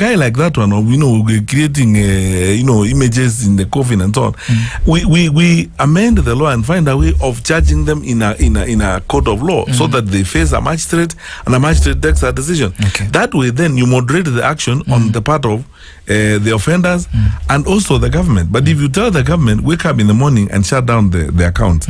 guy like that one, creating images in the coffin and so on, we amend the law and find a way of charging them in a court of law, so that they face a magistrate and a magistrate takes a decision. That way, then you moderate the action on the part of the offenders and also the government. But if you tell the government, wake up in the morning and shut down the account,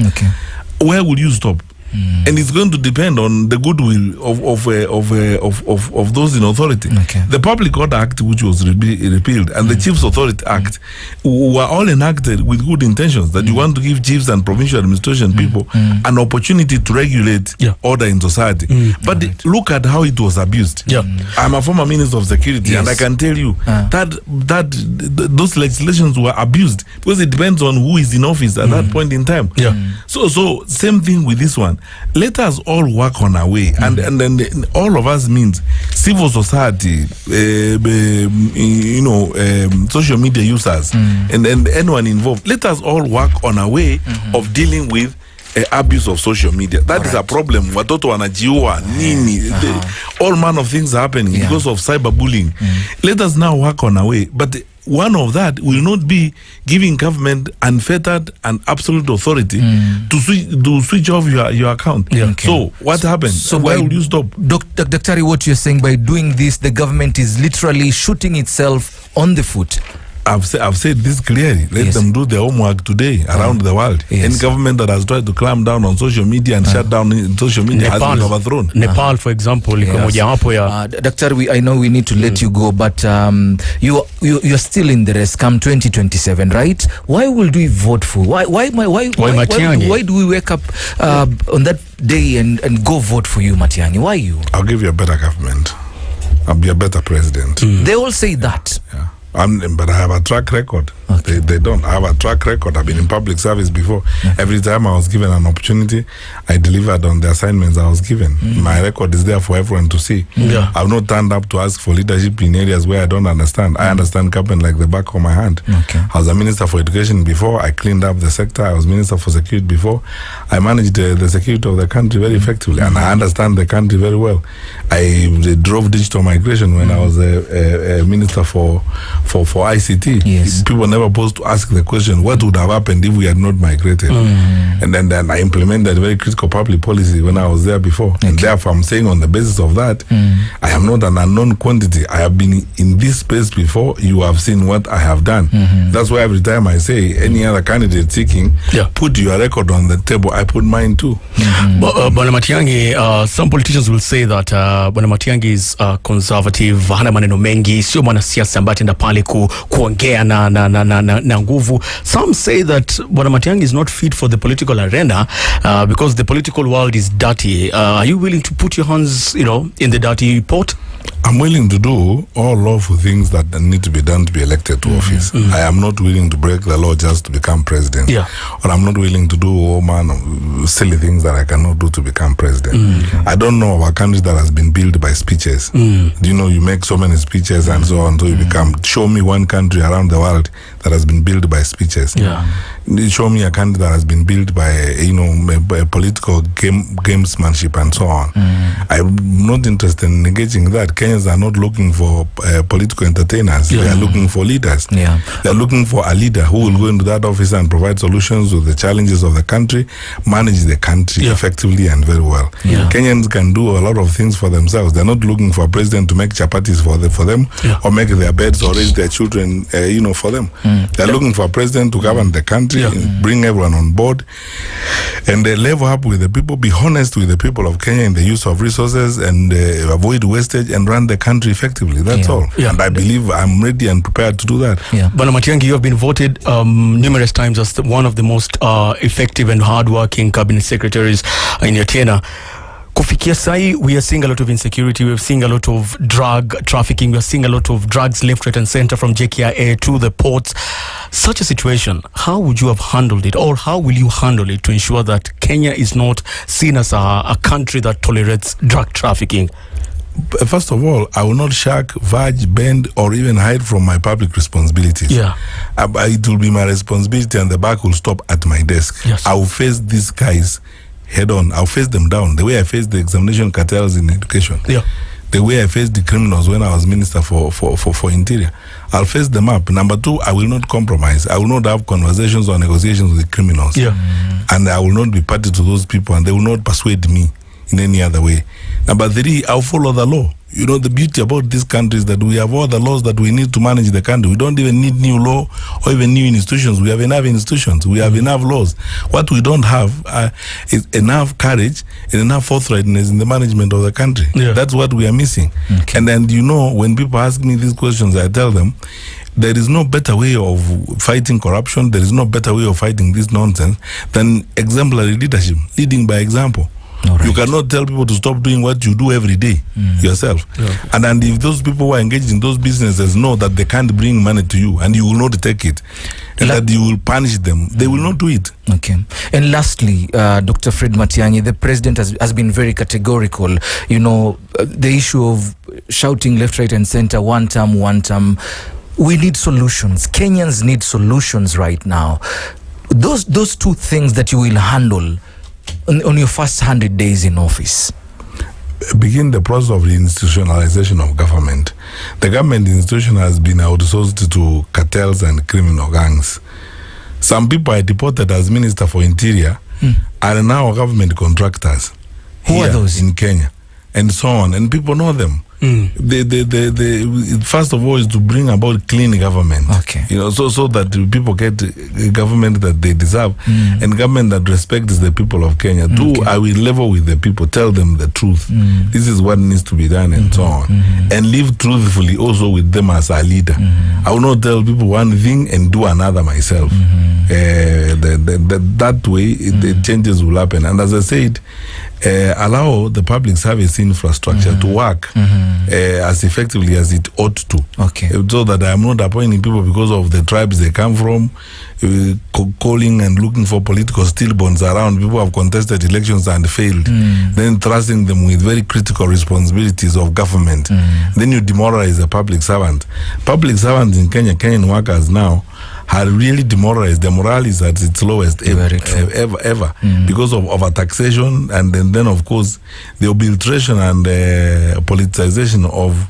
where will you stop? And it's going to depend on the goodwill of those in authority. The Public Order Act, which was repealed, and the Chiefs Authority Act were all enacted with good intentions, that you want to give chiefs and provincial administration people an opportunity to regulate order in society. But look at how it was abused. I'm a former Minister of Security, and I can tell you that those legislations were abused, because it depends on who is in office at that point in time. So same thing with this one. Let us all work on our way, and then all of us means civil society, social media users, and anyone involved. Let us all work on our way of dealing with abuse of social media. That is a problem. Watoto wanajiua nini, all manner of things are happening because of cyberbullying. Let us now work on our way, but one of that will not be giving government unfettered and absolute authority to switch off your account. So what happens? So why would you stop? Dr. What you're saying, by doing this, the government is literally shooting itself on the foot. I've said this clearly. Let them do their homework today around the world. Any government that has tried to clamp down on social media and shut down social media has been overthrown. Nepal, for example, Dr. I know we need to let you go, but you're still in the race come 2027, right? Why will we vote for? Why do we wake up on that day and go vote for you, Matiangi? Why you? I'll give you a better government. I'll be a better president. They all say that. But I have a track record. They don't. I have a track record. I've been in public service before. Every time I was given an opportunity, I delivered on the assignments I was given. My record is there for everyone to see. I've not turned up to ask for leadership in areas where I don't understand. I understand government like the back of my hand. I was a minister for education before. I cleaned up the sector. I was minister for security before. I managed the security of the country very effectively, and I understand the country very well. I drove digital migration when I was a minister for ICT. People never posed to ask the question, what would have happened if we had not migrated? And then I implemented very critical public policy when I was there before. And therefore, I'm saying on the basis of that, I am not an unknown quantity. I have been in this space before. You have seen what I have done. That's why every time I say any other candidate seeking, put your record on the table, I put mine too. Bwana Matiangi, some politicians will say that Bwana Matiangi is conservative, hana maneno mengi, sio mwanasiasa ambaye atenda pale kuongea na nguvu. Some say that Bwana Matiangi is not fit for the political arena because the political world is dirty. Are you willing to put your hands, in the dirty pot? I'm willing to do all lawful things that need to be done to be elected to office. I am not willing to break the law just to become president. Or I'm not willing to do all manner of silly things that I cannot do to become president. I don't know of a country that has been built by speeches. You make so many speeches and so on, so you become. Show me one country around the world that has been built by speeches. Show me a country that has been built by by political gamesmanship and so on. I'm not interested in engaging that. Kenyans are not looking for political entertainers. They are looking for leaders. They are looking for a leader who will go into that office and provide solutions to the challenges of the country, manage the country effectively and very well. Kenyans can do a lot of things for themselves. They're not looking for a president to make chapatis for them or make their beds or raise their children for them. They're looking for a president to govern the country, bring everyone on board, and they level up with the people, be honest with the people of Kenya in the use of resources, and avoid wastage and run the country effectively. That's all. And I believe I'm ready and prepared to do that. Bwana Matiangi, you have been voted numerous times as one of the most effective and hardworking cabinet secretaries in your tenure. Kufikia sai, we are seeing a lot of insecurity. We are seeing a lot of drug trafficking. We are seeing a lot of drugs left, right, and center from JKIA to the ports. Such a situation, how would you have handled it, or how will you handle it to ensure that Kenya is not seen as a country that tolerates drug trafficking? First of all, I will not shirk, verge, bend, or even hide from my public responsibilities. It will be my responsibility, and the buck will stop at my desk. I will face these guys head on. I'll face them down the way I face the examination cartels in education. the way I faced the criminals when I was Minister for Interior. I'll face them up. Number two, I will not compromise. I will not have conversations or negotiations with the criminals. Yeah. And I will not be party to those people, and they will not persuade me in any other way. Number three, I'll follow the law. You know, the beauty about this country is that we have all the laws that we need to manage the country. We don't even need new law or even new institutions. We have enough institutions. We have enough laws. What we don't have is enough courage and enough forthrightness in the management of the country. Yeah. That's what we are missing. Okay. And then, you know, when people ask me these questions, I tell them, there is no better way of fighting corruption. There is no better way of fighting this nonsense than exemplary leadership, leading by example. Right. You cannot tell people to stop doing what you do every day yourself. Yeah. And if those people who are engaged in those businesses know that they can't bring money to you and you will not take it, and that you will punish them, they will not do it. Okay. And lastly, Dr. Fred Matiangi, the president has been very categorical. You know, the issue of shouting left, right, and center, one term. We need solutions. Kenyans need solutions right now. Those two things that you will handle on your first 100 days in office. Begin the process of institutionalization of government. The government institution has been outsourced to cartels and criminal gangs. Some people I deported as Minister for Interior are now government contractors. Who are those? In Kenya, and so on, and people know them. First of all is to bring about clean government. Okay. You know, so that people get a government that they deserve and government that respects the people of Kenya. Two, I will level with the people, tell them the truth. This is what needs to be done and so on. And live truthfully also with them as a leader. I will not tell people one thing and do another myself. That way, the changes will happen. And as I said, allow the public service infrastructure to work as effectively as it ought to. Okay. So that I am not appointing people because of the tribes they come from, calling and looking for political stillborns around. People have contested elections and failed. Then trusting them with very critical responsibilities of government. Then you demoralize the public servant. Public servants in Kenya, Kenyan workers now, are really demoralized. The morale is at its lowest ever because of overtaxation, and then of course the obliteration and politicization of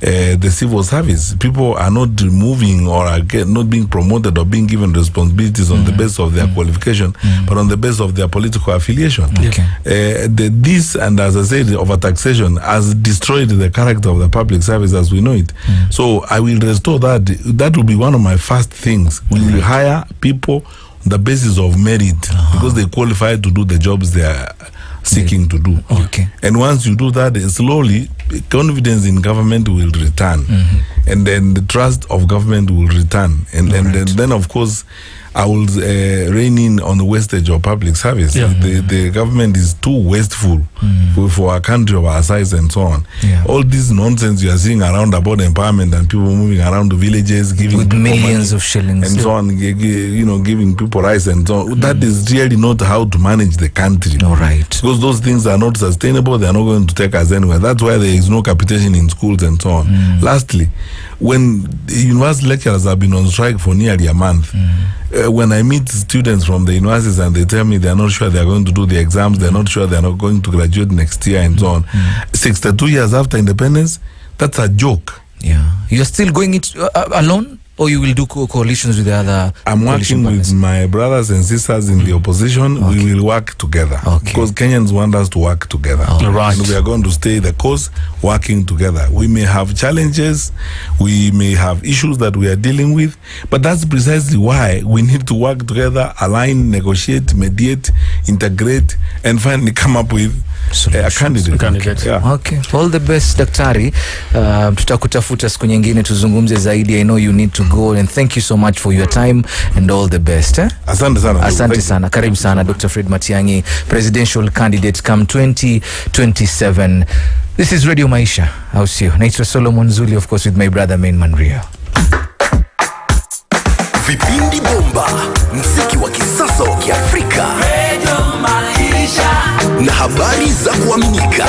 the civil service. People are not moving or are not being promoted or being given responsibilities on the basis of their qualification, but on the basis of their political affiliation. Okay. This, and as I said, overtaxation has destroyed the character of the public service as we know it. So I will restore that. That will be one of my first things. We will hire people on the basis of merit because they qualify to do the jobs they are seeking to do. Okay. And once you do that, slowly confidence in government will return, and then the trust of government will return, and then of course I will rein in on the wastage of public service. The government is too wasteful for a country of our size and so on. All this nonsense you are seeing around about empowerment and people moving around the villages giving with millions of shillings and so on, you know, giving people rice and so on. That is really not how to manage the country. All right. Because those things are not sustainable. They are not going to take us anywhere. That's why there is no capitation in schools and so on. Lastly, when university lecturers have been on strike for nearly a month, when I meet students from the universities and they tell me they are not sure they are going to do the exams, they are not sure they are not going to graduate next year and so on, 62 years after independence, that's a joke. Yeah. You're still going it alone? Or you will do coalitions with the other? I'm working with my brothers and sisters in the opposition. We will work together because Kenyans want us to work together. Right. And we are going to stay the course working together. We may have challenges, we may have issues that we are dealing with, but that's precisely why we need to work together, align, negotiate, mediate, integrate, and finally come up with a candidate. Okay. All the best, Daktari. Tutakutafuta siku nyingine tuzungumze zaidi. I know you need to go, and thank you so much for your time and all the best. Asante sana. Asante sana. Karibu sana, Dr. Fred Matiangi, presidential candidate come 2027. This is Radio Maisha. Au sio? Naitwa Solomon Zully, of course, with my brother Main Manria. Vipindi bomba, mziki wa kisasa wa Kiafrika. Radio Maisha. Na habari za kuaminika.